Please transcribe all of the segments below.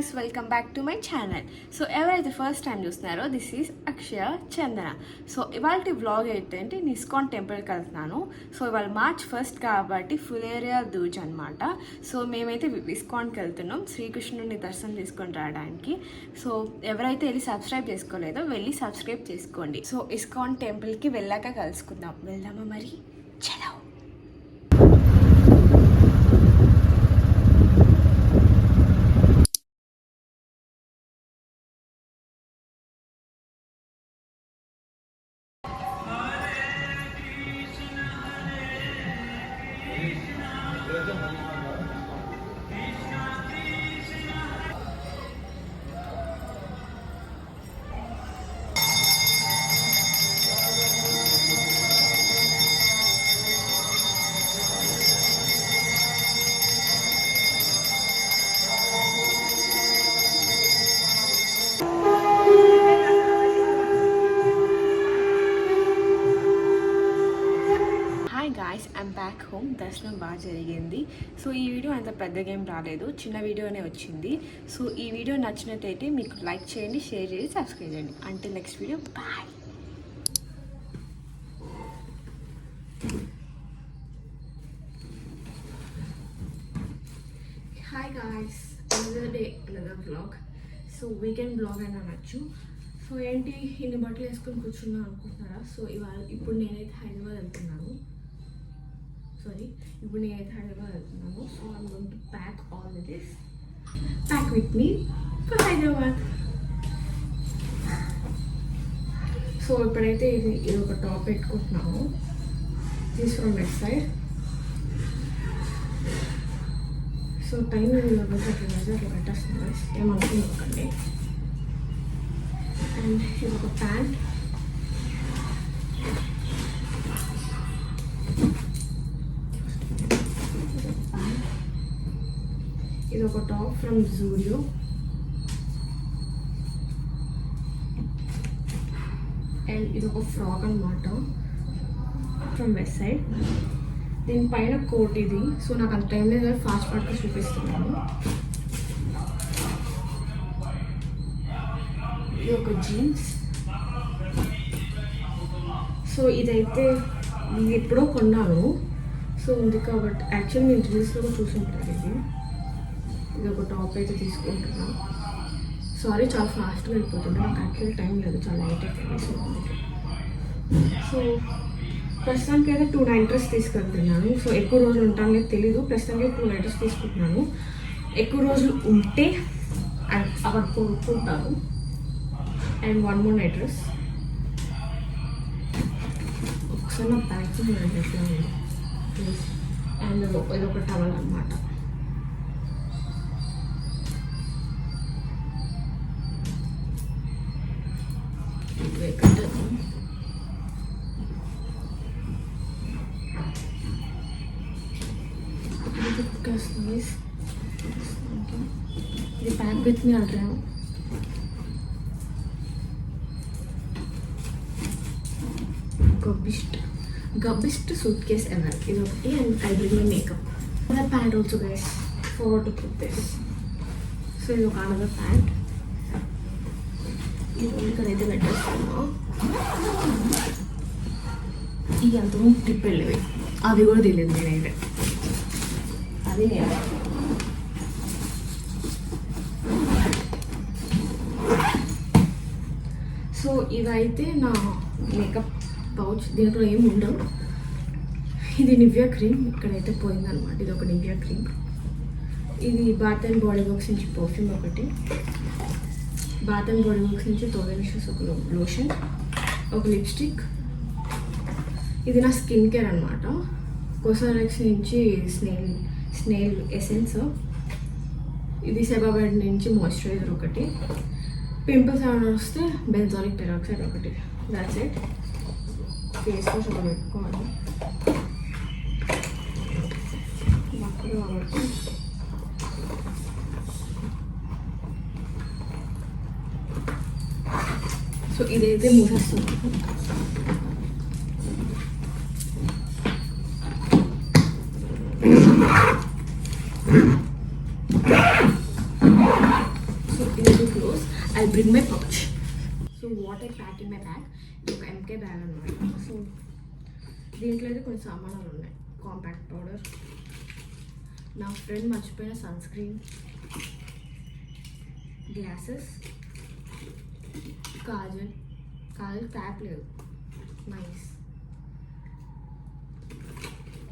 guys, welcome back to my channel. So ఎవరైతే first time చూస్తున్నారో this is Akshaya Chandana. So ఇవాళ vlog ఏంటంటే నేను ఇస్కాన్ టెంపుల్కి వెళ్తున్నాను. సో ఇవాళ మార్చ్ 1 కాబట్టి ఫులేరియా దూజ్ అనమాట. సో మేమైతే ఇస్కాన్కి వెళ్తున్నాం శ్రీకృష్ణుడిని దర్శనం చేసుకొని రావడానికి. సో ఎవరైతే వెళ్ళి సబ్స్క్రైబ్ చేసుకోలేదో వెళ్ళి సబ్స్క్రైబ్ చేసుకోండి. సో ఇస్కాన్ టెంపుల్కి వెళ్ళాక కలుసుకుందాం. వెళ్దామా మరి? చలో. Guys, I'm back home. దర్శనం బాగా జరిగింది. సో ఈ వీడియో అంత పెద్దగా ఏం రాలేదు, చిన్న వీడియోనే వచ్చింది. సో ఈ వీడియో నచ్చినట్టయితే మీకు లైక్ చేయండి, షేర్ చేయండి, సబ్స్క్రైబ్ చేయండి. Until next video, bye. Hi guys, another day another vlog. So weekend vlog అని అనొచ్చు. సో ఏంటి ఇన్ని బట్టలు వేసుకొని కూర్చున్నా అనుకుంటున్నారా? సో ఇప్పుడు నేనైతే హైదరాబాద్ వెళ్తున్నాను. ఇప్పుడు నేనైతే హైదరాబాద్ వెళ్తున్నాను. So I'm going to pack all this, pack with me for Hyderabad. So ఇప్పుడైతే ఇది ఒక టాప్ పెట్టుకుంటున్నాము. This from website. So time అట్లా పెట్టేస్తుంది, ఏమనుకోకండి. అండ్ ఇది ఒక ప్యాంట్. ఇది ఒక టాప్ ఫ్రమ్ జూడియో. అండ్ ఇది ఒక ఫ్రాక్ అనమాట ఫ్రమ్ వెస్ట్ సైడ్. దీనిపైన కోట్ ఇది. సో నాకు అంత టైం లేదు, ఫాస్ట్ ఫాస్ట్గా చూపిస్తున్నాను. ఇది ఒక జీన్స్. సో ఇదైతే నేను ఎప్పుడో కొన్నాను. సో ఉంది కాబట్టి యాక్చువల్లీ నేను జీన్స్లో చూసుంటాను. ఇది ఒక టాప్ అయితే తీసుకుంటున్నాను. సారీ, చాలా ఫాస్ట్గా వెళ్ళిపోతుంది, నాకు యాక్చువల్లీ టైం లేదు, చాలా లేట్ అయిపోయింది. సో ప్రస్తుతానికి అయితే 2 నైట్ డ్రెస్ తీసుకెళ్తున్నాను. సో ఎక్కువ రోజులు ఉంటాను లేదు తెలీదు. ప్రస్తుతానికి 2 నైట్ డ్రెస్ తీసుకుంటున్నాను. ఎక్కువ రోజులు ఉంటే అక్కడ కొనుక్కుంటాను. And 1 more night dress. ఒకసారి నా ప్యాకింగ్ ఎట్లా ఉంది. అండ్ ఇది ఒక టవల్ అనమాట. ఇది ప్యాక్ విత్ మీ అంటాను. గబ్బిస్ట్ సూట్ కేస్ ఎవర్. ఇది ఒకటి. And I bring my makeup. Other pant also guys for to put this. So ఇది ఒక అనదర్ ప్యాంట్. ఇది ఇక్కడైతే పెట్టేస్తాను. ఇవి అంతకు ట్రిప్ వెళ్ళేవి, అవి కూడా తెలియదు నేనైతే. అది నేను సో ఇదైతే నా మేకప్ పౌచ్. దీంట్లో ఏమి ఉండవు. ఇది నివ్యా క్రీమ్ ఇక్కడైతే పోయిందనమాట. ఇది ఒక నివ్యా క్రీమ్. ఇది బాత్ అండ్ బాడీ వర్క్స్ నుంచి పర్ఫ్యూమ్ ఒకటి. బాత్ అండ్ బాడీ వర్క్స్ నుంచి తోవెనిషస్ ఒక లోషన్, ఒక లిప్స్టిక్. ఇది నా స్కిన్ కేర్ అనమాట. కోసారెక్స్ నుంచి స్నేల్ ఎసెన్స్. ఇది సెబాబెడ్ నుంచి మాయిశ్చరైజర్ ఒకటి. పింపుల్స్ ఏమైనా వస్తే బెంజాలిక్ పెరాక్సైడ్ ఒకటి. That's it. ఫేస్ వాష్ ఒక పెట్టుకోవాలి. కాబట్టి సో ఇదైతే మూసేస్తుంది. Bring my pouch. So what I pack in my bag, ఇది ఒక ఎంకే బ్యాగ్ అనమాట. సో దీంట్లో అయితే కొన్ని సామానాలు ఉన్నాయి. కాంపాక్ట్ పౌడర్, నా ఫ్రెండ్ మర్చిపోయిన సన్ స్క్రీన్, గ్లాసెస్, కాజల్ ట్యాప్ లేదు, నైస్,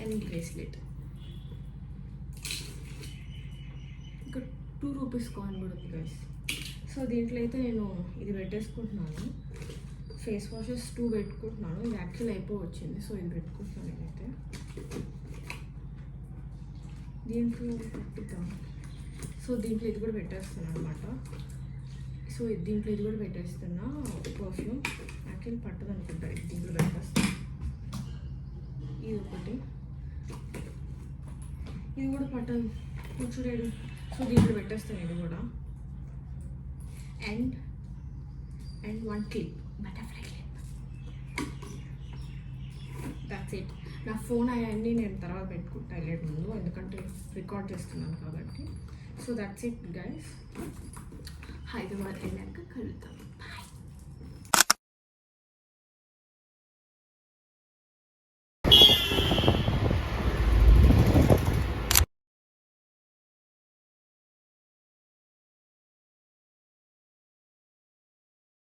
అండ్ బ్రేస్లెట్. ఇక్కడ 2 రూపీస్ కాయిన్ కూడా ఉంది గైస్. సో దీంట్లో అయితే నేను ఇది పెట్టేసుకుంటున్నాను. ఫేస్ వాషెస్ 2 పెట్టుకుంటున్నాను. ఇది యాక్చువల్ అయిపోవచ్చింది, సో ఇది పెట్టుకుంటున్నాను నేనైతే. దీంట్లో పెట్టిద్దాం. సో దీంట్లో ఇది కూడా పెట్టేస్తున్నాను అనమాట. సో దీంట్లో ఇది కూడా పెట్టేస్తున్నా పర్ఫ్యూమ్. యాక్చువల్ పట్టదు అనుకుంటా, ఇది దీంట్లో పెట్టేస్తాను. ఇది ఒకటి, ఇది కూడా పట్టదు కొంచెం రేడు. సో దీంట్లో పెట్టేస్తాను ఇది కూడా. And 1 clip, butterfly clip. That's it. నా ఫోన్ అవన్నీ నేను తర్వాత పెట్టుకుంటా వెళ్ళే ముందు, ఎందుకంటే రికార్డ్ చేస్తున్నాను కాబట్టి. So that's it guys. Hyderabad వెళ్ళాక కలుద్దాం.